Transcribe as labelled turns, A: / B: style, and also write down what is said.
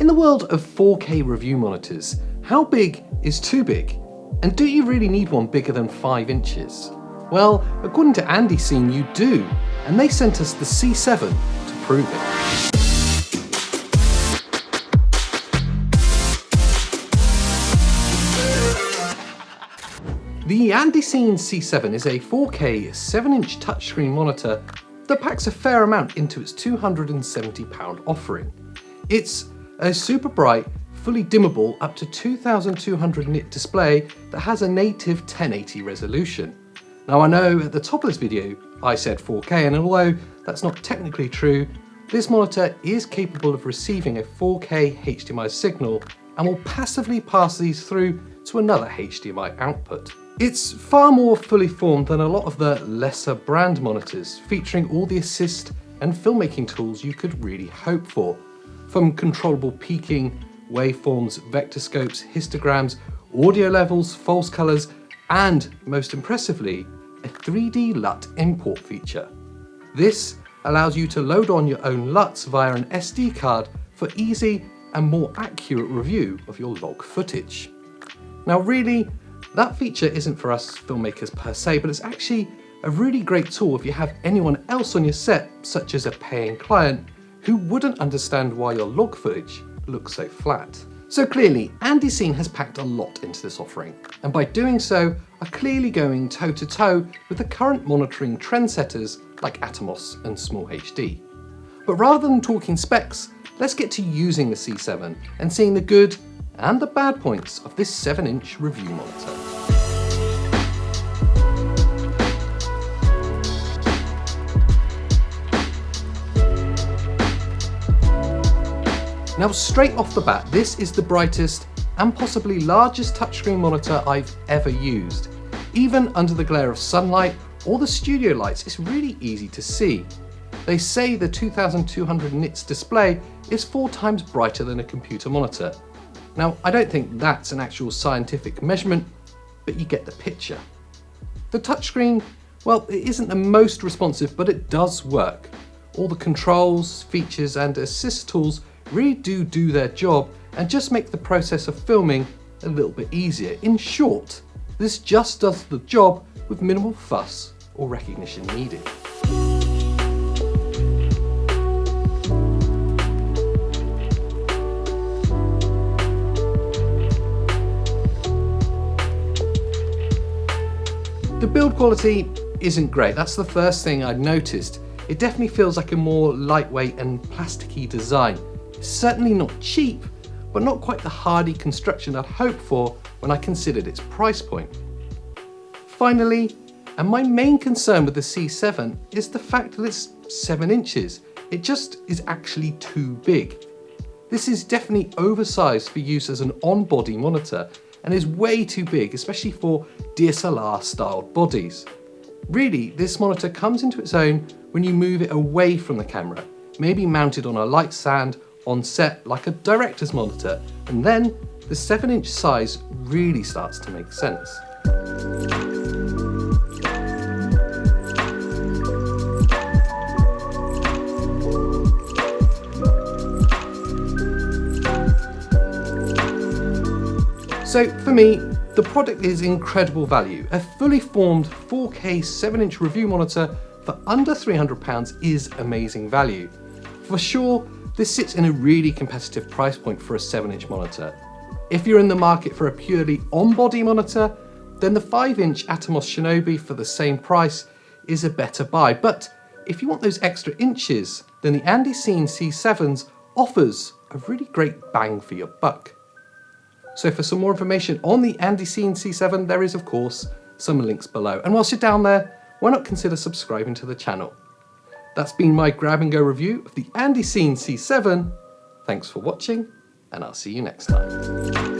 A: In the world of 4K review monitors, how big is too big? And do you really need one bigger than 5 inches? Well, according to AndyCine, you do, and they sent us the C7 to prove it. The AndyCine C7 is a 4K 7-inch touchscreen monitor that packs a fair amount into its £270 offering. It's a super bright, fully dimmable up to 2200 nit display that has a native 1080 resolution. Now I know at the top of this video I said 4K, and although that's not technically true, this monitor is capable of receiving a 4K HDMI signal and will passively pass these through to another HDMI output. It's far more fully formed than a lot of the lesser brand monitors, featuring all the assist and filmmaking tools you could really hope for. From controllable peaking, waveforms, vector scopes, histograms, audio levels, false colors, and most impressively, a 3D LUT import feature. This allows you to load on your own LUTs via an SD card for easy and more accurate review of your log footage. Now really, that feature isn't for us filmmakers per se, but it's actually a really great tool if you have anyone else on your set, such as a paying client, who wouldn't understand why your log footage looks so flat. So clearly, AndyCine has packed a lot into this offering, and by doing so, are clearly going toe-to-toe with the current monitoring trendsetters like Atomos and Small HD. But rather than talking specs, let's get to using the C7 and seeing the good and the bad points of this 7-inch review monitor. Now straight off the bat, this is the brightest and possibly largest touchscreen monitor I've ever used. Even under the glare of sunlight or the studio lights, it's really easy to see. They say the 2200 nits display is 4 times brighter than a computer monitor. Now, I don't think that's an actual scientific measurement, but you get the picture. The touchscreen, well, it isn't the most responsive, but it does work. All the controls, features, and assist tools really do their job and just make the process of filming a little bit easier. In short, this just does the job with minimal fuss or recognition needed. The build quality isn't great, that's the first thing I'd noticed. It definitely feels like a more lightweight and plasticky design. It's certainly not cheap, but not quite the hardy construction I'd hoped for when I considered its price point. Finally, and my main concern with the C7 is the fact that it's 7 inches. It just is actually too big. This is definitely oversized for use as an on-body monitor and is way too big, especially for DSLR styled bodies. Really, this monitor comes into its own when you move it away from the camera, maybe mounted on a light stand on set like a director's monitor, and then the 7-inch size really starts to make sense. So for me, the product is incredible value. A fully formed 4K 7-inch review monitor for under £300 is amazing value. For sure, this sits in a really competitive price point for a 7-inch monitor. If you're in the market for a purely on-body monitor, then the 5-inch Atomos Shinobi for the same price is a better buy. But if you want those extra inches, then the AndyCine C7 offers a really great bang for your buck. So for some more information on the AndyCine C7, there is of course some links below. And whilst you're down there, why not consider subscribing to the channel? That's been my grab and go review of the AndyCine C7. Thanks for watching, and I'll see you next time.